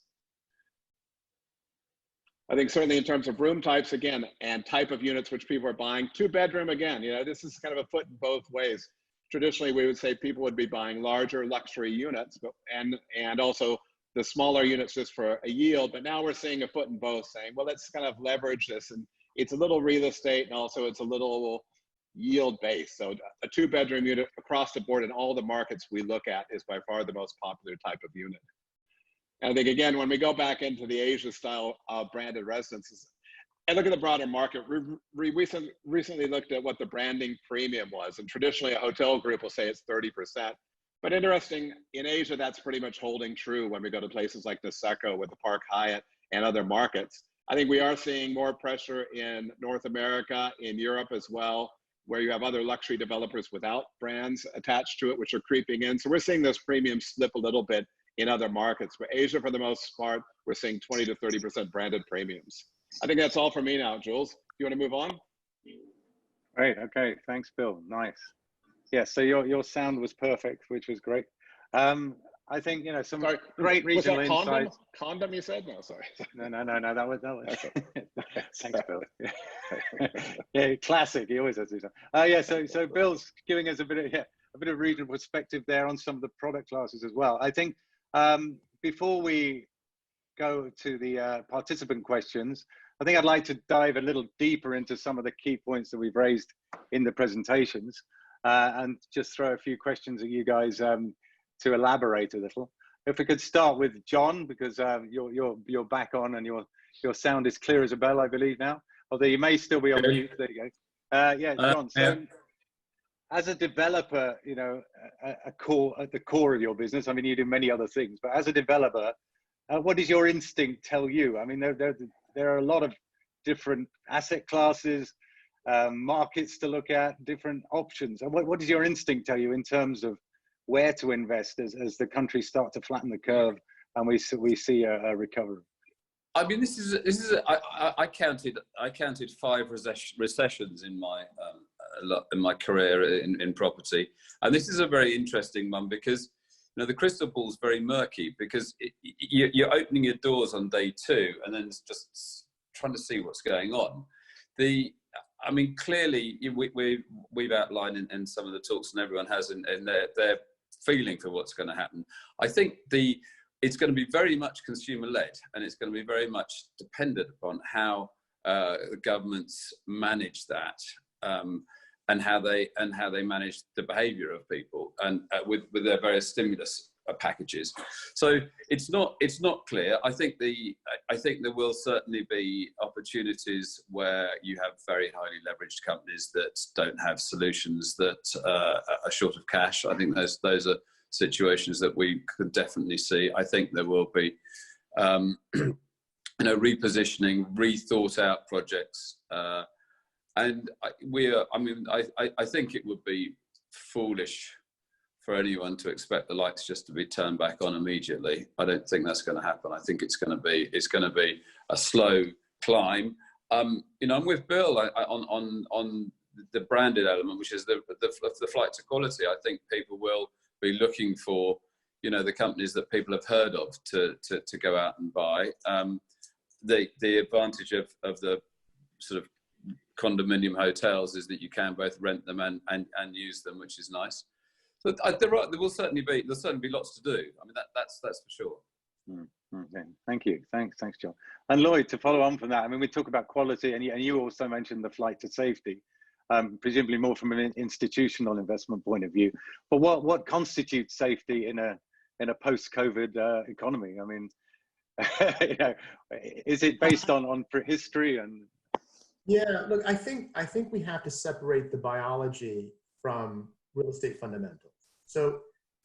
I think certainly in terms of room types, again, and type of units which people are buying, 2-bedroom, again, this is kind of a foot in both ways. Traditionally, we would say people would be buying larger luxury units, and also the smaller units just for a yield. But now we're seeing a foot in both, saying, well, let's kind of leverage this. And it's a little real estate, and also it's a little yield based. So a 2-bedroom unit across the board in all the markets we look at is by far the most popular type of unit. And I think, again, when we go back into the Asia style of branded residences, and look at the broader market, we recently looked at what the branding premium was. And traditionally, a hotel group will say it's 30%. But interesting, in Asia, that's pretty much holding true when we go to places like Niseko with the Park Hyatt and other markets. I think we are seeing more pressure in North America, in Europe as well, where you have other luxury developers without brands attached to it, which are creeping in. So we're seeing those premiums slip a little bit in other markets. But Asia, for the most part, we're seeing 20 to 30% branded premiums. I think that's all for me now, Jules. You want to move on? Great. Okay. Thanks, Bill. Nice. Yeah. So your sound was perfect, which was great. I think, you know, some great regional insights. Condom, you said? No, sorry. No. That was. Okay. Thanks, Bill. Yeah, classic. He always has these. Yeah. So Bill's giving us a bit of regional perspective there on some of the product classes as well. I think before we go to the participant questions, I think I'd like to dive a little deeper into some of the key points that we've raised in the presentations, and just throw a few questions at you guys to elaborate a little. If we could start with John, because you're back on and your sound is clear as a bell, I believe now. Although you may still be on mute. There you go. Yeah, John. So, as a developer, you know, at the core of your business, I mean, you do many other things, but as a developer, what does your instinct tell you? I mean, there are a lot of different asset classes, markets to look at, different options. And what does your instinct tell you in terms of where to invest as the countries start to flatten the curve and we see a recovery? I mean, I counted 5 recessions in my career in property, and this is a very interesting one because, you know, the crystal ball is very murky because you're opening your doors on day 2 and then it's just trying to see what's going on. I mean, clearly we've outlined in some of the talks, and everyone has in their feeling for what's going to happen. I think it's going to be very much consumer-led, and it's going to be very much dependent upon how the governments manage that, and how they manage the behaviour of people, and with their various stimulus packages. So it's not clear. I think there will certainly be opportunities where you have very highly leveraged companies that don't have solutions that are short of cash. I think those are situations that we could definitely see. I think there will be you know, repositioning, rethought out projects, and I think it would be foolish for anyone to expect the lights just to be turned back on immediately. I don't think that's going to happen. I think it's going to be a slow climb. You know, I'm with Bill on the branded element, which is the flight to quality. I think people will be looking for, you know, the companies that people have heard of to go out and buy. The advantage of the sort of condominium hotels is that you can both rent them and use them, which is nice. So there'll certainly be lots to do. I mean, that's for sure. Okay. Thank you. Thanks, John. And Lloyd, to follow on from that, I mean, we talk about quality, and you also mentioned the flight to safety, presumably more from an institutional investment point of view. But what constitutes safety in a post-COVID economy? I mean, you know, is it based on history and? Yeah, look, I think we have to separate the biology from real estate fundamentals. So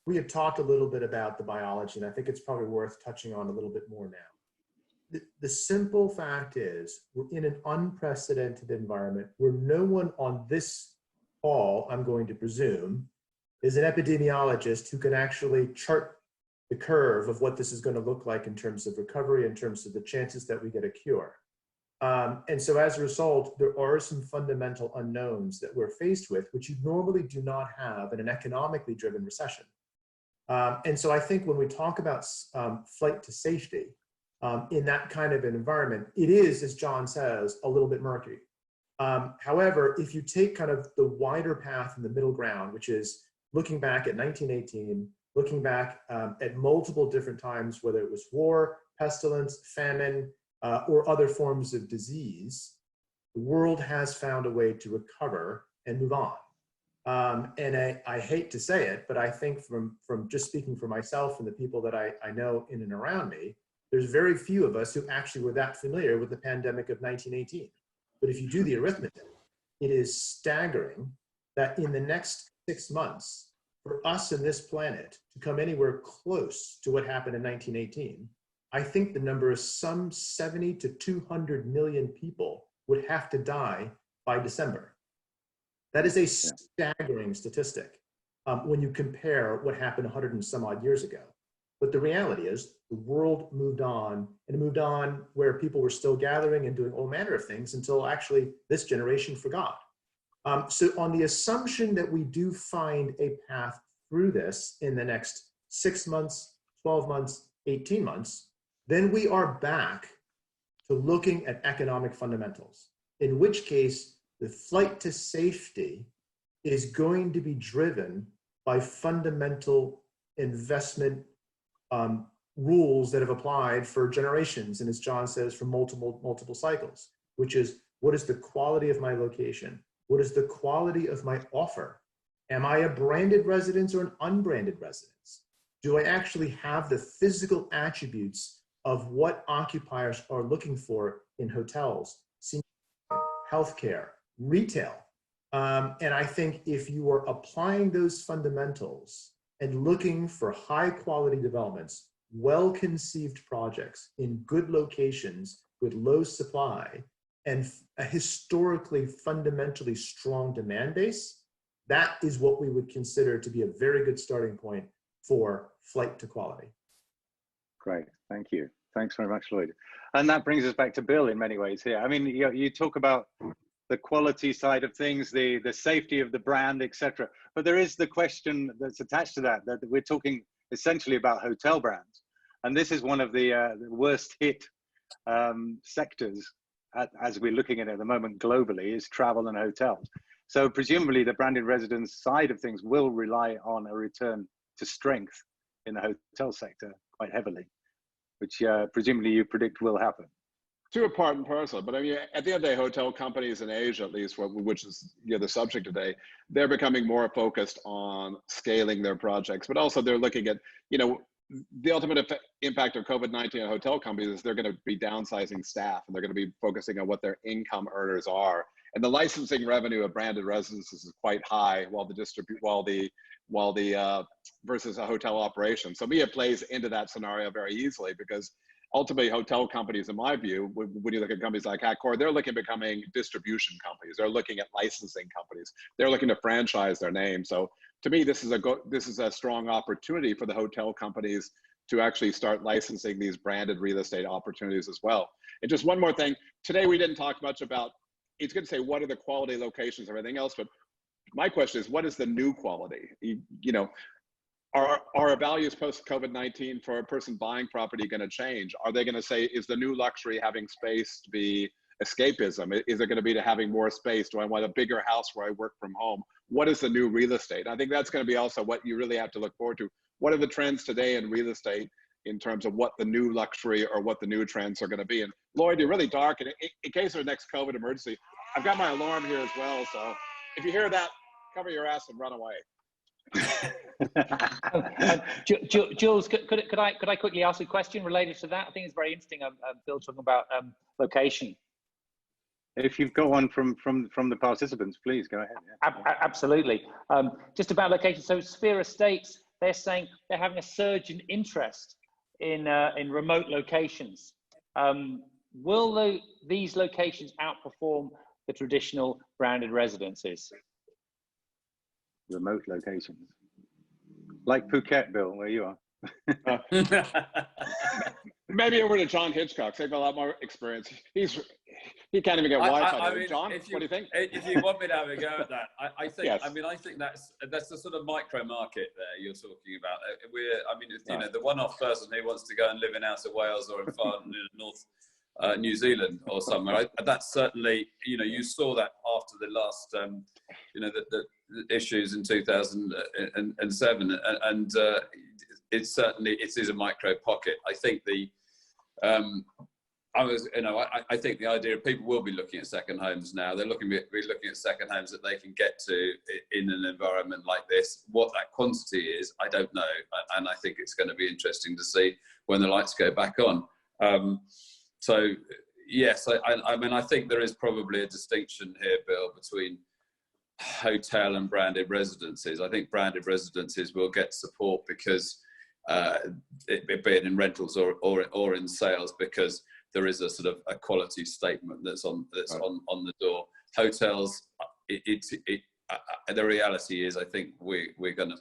we had talked a little bit about the biology, and I think it's probably worth touching on a little bit more now. The simple fact is we're in an unprecedented environment where no one on this call, I'm going to presume, is an epidemiologist who can actually chart the curve of what this is going to look like in terms of recovery, in terms of the chances that we get a cure. And so as a result, there are some fundamental unknowns that we're faced with, which you normally do not have in an economically driven recession. And so I think when we talk about flight to safety in that kind of an environment, it is, as John says, a little bit murky. However, if you take kind of the wider path in the middle ground, which is looking back at 1918, looking back at multiple different times, whether it was war, pestilence, famine, or other forms of disease, the world has found a way to recover and move on. And I hate to say it, but I think from just speaking for myself and the people that I know in and around me, there's very few of us who actually were that familiar with the pandemic of 1918. But if you do the arithmetic, it is staggering that in the next 6 months, for us and this planet to come anywhere close to what happened in 1918, I think the number is some 70 to 200 million people would have to die by December. That is a staggering statistic when you compare what happened 100 and some odd years ago. But the reality is the world moved on, and it moved on where people were still gathering and doing all manner of things until actually this generation forgot. So on the assumption that we do find a path through this in the next 6 months, 12 months, 18 months, then we are back to looking at economic fundamentals, in which case the flight to safety is going to be driven by fundamental investment rules that have applied for generations, and as John says, for multiple cycles, which is, what is the quality of my location? What is the quality of my offer? Am I a branded residence or an unbranded residence? Do I actually have the physical attributes of what occupiers are looking for in hotels, senior healthcare, retail? And I think if you are applying those fundamentals and looking for high quality developments, well-conceived projects in good locations with low supply and a historically fundamentally strong demand base, that is what we would consider to be a very good starting point for flight to quality. Great, thank you. Thanks very much, Lloyd. And that brings us back to Bill in many ways here. I mean, you talk about the quality side of things, the safety of the brand, etc. But there is the question that's attached to that we're talking essentially about hotel brands. And this is one of the worst hit sectors as we're looking at it at the moment globally, is travel and hotels. So presumably the branded residence side of things will rely on a return to strength in the hotel sector quite heavily, which presumably you predict will happen. To a part and parcel, but I mean, at the end of the day, hotel companies in Asia, at least, which is the subject today, they're becoming more focused on scaling their projects, but also they're looking at, the ultimate impact of COVID-19 on hotel companies is they're going to be downsizing staff, and they're going to be focusing on what their income earners are. And the licensing revenue of branded residences is quite high, while the versus a hotel operation. So it plays into that scenario very easily, because ultimately hotel companies, in my view, when you look at companies like Accor, they're looking at becoming distribution companies. They're looking at licensing companies. They're looking to franchise their name. So to me, this is a strong opportunity for the hotel companies to actually start licensing these branded real estate opportunities as well. And just one more thing, today we didn't talk much about, it's good to say what are the quality locations and everything else, but my question is, what is the new quality? Are our values post-COVID-19 for a person buying property going to change? Are they going to say, is the new luxury having space to be escapism? Is it going to be to having more space? Do I want a bigger house where I work from home? What is the new real estate? I think that's going to be also what you really have to look forward to. What are the trends today in real estate in terms of what the new luxury or what the new trends are going to be? And Lloyd, you're really dark. And in case of a next COVID emergency, I've got my alarm here as well. So if you hear that, cover your ass and run away. Jules, could I quickly ask a question related to that? I think it's very interesting. Bill talking about location. If you've got one from the participants, please go ahead. Yeah. Absolutely. Just about location. So Sphere Estates, they're saying they're having a surge in interest in remote locations. Will these locations outperform the traditional branded residences? Remote locations, like Phuket, Bill, where you are. Maybe over to John Hitchcox. They've got a lot more experience. He can't even get Wi-Fi. I mean, John, what do you think? If you want me to have a go at that, I think. Yes. I mean, I think that's the sort of micro market there you're talking about. The one-off person who wants to go and live in Outer Wales or in North New Zealand or somewhere. That's certainly, you saw that after the last, the issues in 2007, and it is a micro pocket. I think I think the idea of people will be looking at second homes now. They're looking at second homes that they can get to in an environment like this. What that quantity is, I don't know, and I think it's going to be interesting to see when the lights go back on. So yes, I mean, I think there is probably a distinction here, Bill, between hotel and branded residences. I think branded residences will get support because, be it in rentals or in sales, because there is a sort of a quality statement that's on the door. Hotels, the reality is, I think we're gonna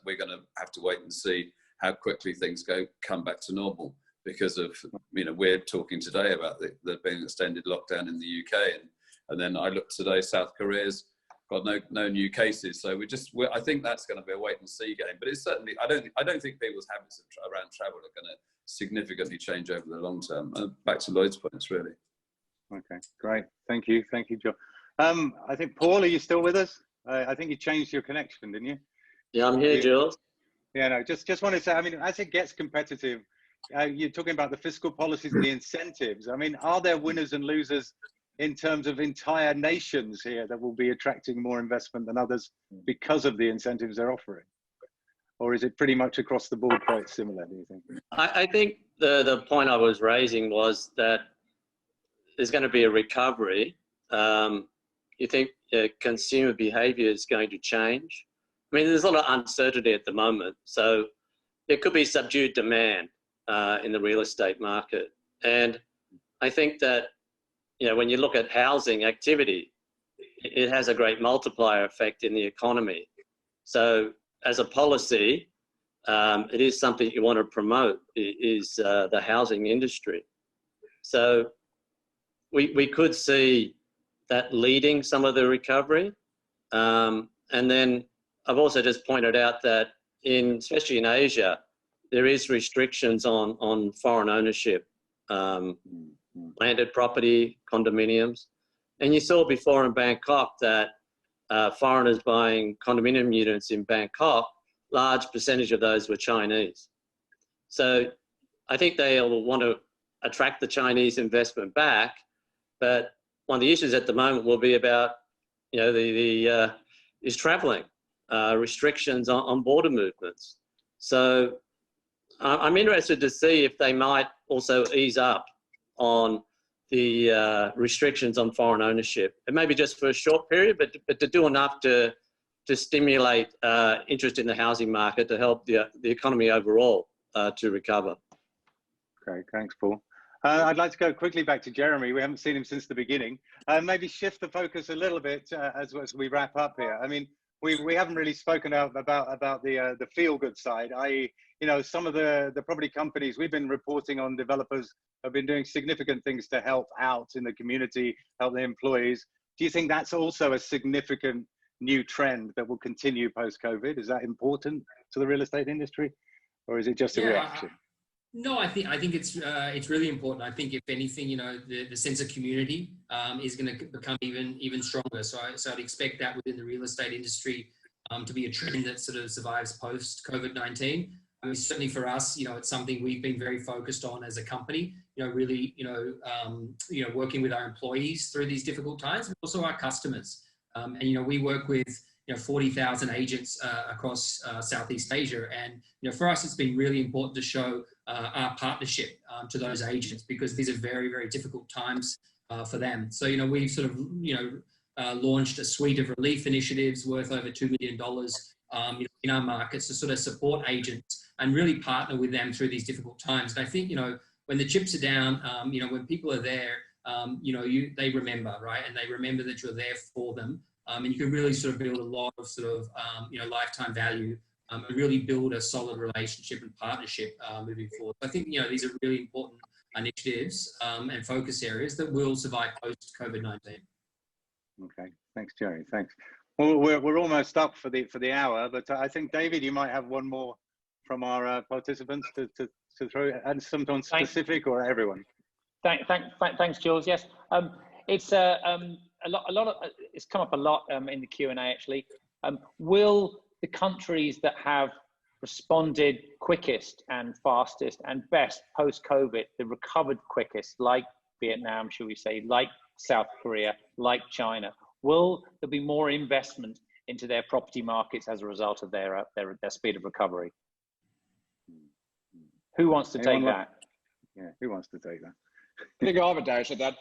have to wait and see how quickly things come back to normal, because of, we're talking today about there being extended lockdown in the UK, and then I looked today, South Korea's got no new cases. So I think that's going to be a wait and see game. But it's certainly, I don't think people's habits around travel are going to significantly change over the long term. Back to Lloyd's points, really. Okay, great. Thank you, John. I think, Paul, are you still with us? I think you changed your connection, didn't you? Yeah, I'm here, Jules. Yeah, no, just want to say, as it gets competitive, you're talking about the fiscal policies and the incentives. Are there winners and losers in terms of entire nations here that will be attracting more investment than others because of the incentives they're offering? Or is it pretty much across the board quite similar, do you think? I think the point I was raising was that there's going to be a recovery. You think consumer behavior is going to change? There's a lot of uncertainty at the moment. So there could be subdued demand in the real estate market. And I think that, when you look at housing activity, it has a great multiplier effect in the economy. So as a policy, it is something you want to promote, is the housing industry. So we could see that leading some of the recovery. And then I've also just pointed out that especially in Asia, there is restrictions on foreign ownership, landed property, condominiums. And you saw before in Bangkok that foreigners buying condominium units in Bangkok, large percentage of those were Chinese. So I think they'll want to attract the Chinese investment back. But one of the issues at the moment will be about, is traveling, restrictions on border movements. So I'm interested to see if they might also ease up on the restrictions on foreign ownership. It may be just for a short period, but to do enough to stimulate interest in the housing market to help the economy overall to recover. Great, thanks, Paul. I'd like to go quickly back to Jeremy. We haven't seen him since the beginning. Maybe shift the focus a little bit as we wrap up here. We haven't really spoken about the feel-good side, i.e., some of the property companies we've been reporting on, developers have been doing significant things to help out in the community, help the employees. Do you think that's also a significant new trend that will continue post-COVID? Is that important to the real estate industry, or is it just a reaction? No, I think it's really important. I think if anything, the sense of community is going to become even stronger. So I'd expect that within the real estate industry to be a trend that sort of survives post COVID-19. Certainly for us, it's something we've been very focused on as a company. Really, working with our employees through these difficult times, but also our customers. And we work with 40,000 agents across Southeast Asia. And, for us, it's been really important to show our partnership to those agents, because these are very, very difficult times for them. So, we've sort of, launched a suite of relief initiatives worth over $2 million in our markets to sort of support agents and really partner with them through these difficult times. And I think, when the chips are down, when people are there, they remember, right? And they remember that you're there for them. And you can really sort of build a lot of sort of, lifetime value and really build a solid relationship and partnership moving forward. I think, these are really important initiatives and focus areas that will survive post-COVID-19. Okay, thanks, Jerry. Thanks. Well, we're almost up for the hour, but I think, David, you might have one more from our participants to throw, and something specific or everyone. Thanks, Jules. Yes, it's a lot of it's come up a lot in the Q&A actually. Will the countries that have responded quickest and fastest and best post-COVID, the recovered quickest, like Vietnam, should we say, like South Korea, like China, will there be more investment into their property markets as a result of their speed of recovery? Who wants to take that? Yeah, who wants to take that? I think I'll have a dash at that.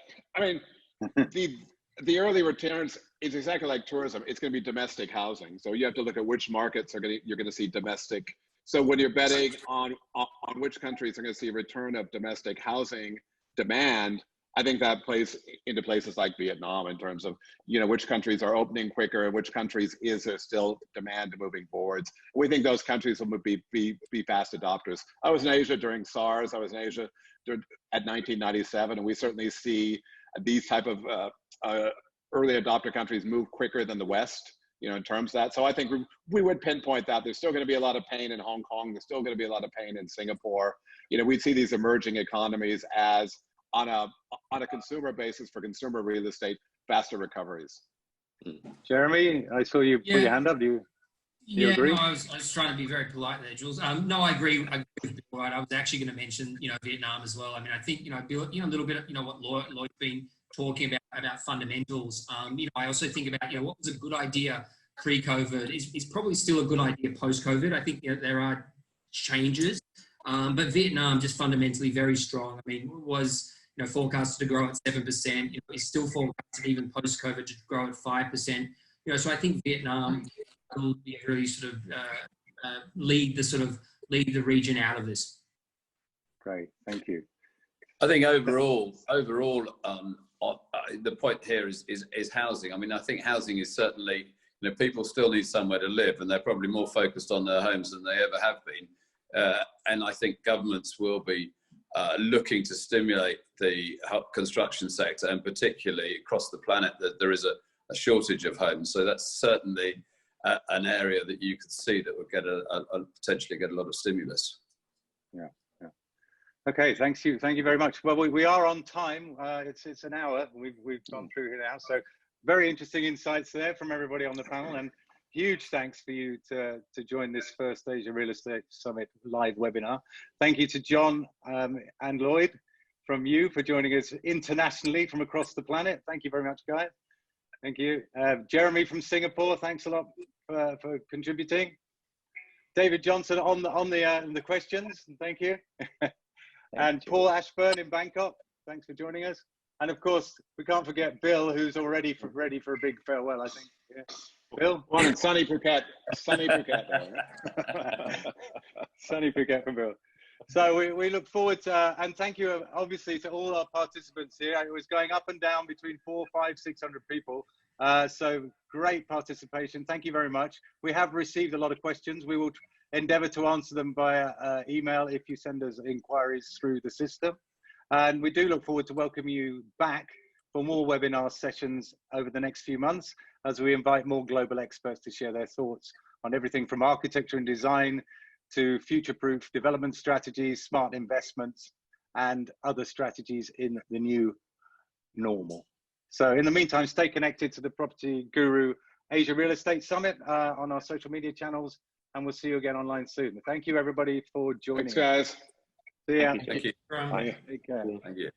the early returns is exactly like tourism. It's going to be domestic housing. So you have to look at which markets you're going to see domestic. So when you're betting on which countries are going to see a return of domestic housing demand, I think that plays into places like Vietnam in terms of, which countries are opening quicker and which countries is there still demand moving forwards. We think those countries will be fast adopters. I was in Asia during SARS. I was in Asia at 1997, and we certainly see these type of early adopter countries move quicker than the West, in terms of that. So I think we would pinpoint that. There's still going to be a lot of pain in Hong Kong. There's still going to be a lot of pain in Singapore. We'd see these emerging economies as on a consumer basis for consumer real estate, faster recoveries. Jeremy, I saw you put your hand up. Do you agree? No, I was trying to be very polite there, Jules. No, I agree with Bill, right? I was actually going to mention, Vietnam as well. I mean, I think, Bill, a little bit, what Lloyd's been talking about fundamentals. I also think about, what was a good idea pre-COVID is probably still a good idea post-COVID. I think there are changes, but Vietnam just fundamentally very strong. I mean, was forecasted to grow at 7%. Is still forecasted even post-COVID to grow at 5%. So I think Vietnam will be really sort of lead the region out of this. Great, thank you. I think overall, the point here is housing. I mean, I think housing is certainly, people still need somewhere to live, and they're probably more focused on their homes than they ever have been. And I think governments will be looking to stimulate the construction sector, and particularly across the planet, that there is a shortage of homes. So that's certainly an area that you could see that would get potentially get a lot of stimulus. Yeah. Okay, thank you very much. Well, we are on time. It's an hour. We've gone through here now. So very interesting insights there from everybody on the panel, and huge thanks for you to join this first Asia Real Estate Summit live webinar. Thank you to John and Lloyd from you for joining us internationally from across the planet. Thank you very much, guys. Thank you. Jeremy from Singapore, thanks a lot for contributing. David Johnson on the questions, thank you. And Paul Ashburn in Bangkok, thanks for joining us. And of course, we can't forget Bill, who's already ready for a big farewell, I think. Yeah. Bill? One in sunny Phuket. Sunny Phuket. Sunny Phuket from Bill. So we look forward to, and thank you obviously to all our participants here. It was going up and down between 400, 500, 600 people. So great participation. Thank you very much. We have received a lot of questions. We will endeavor to answer them via email if you send us inquiries through the system. And we do look forward to welcoming you back for more webinar sessions over the next few months as we invite more global experts to share their thoughts on everything from architecture and design to future-proof development strategies, smart investments, and other strategies in the new normal. So in the meantime, stay connected to the Property Guru Asia Real Estate Summit on our social media channels, and we'll see you again online soon. Thank you, everybody, for joining. Thanks, guys. See ya. Thank you. Bye. Take care. Thank you.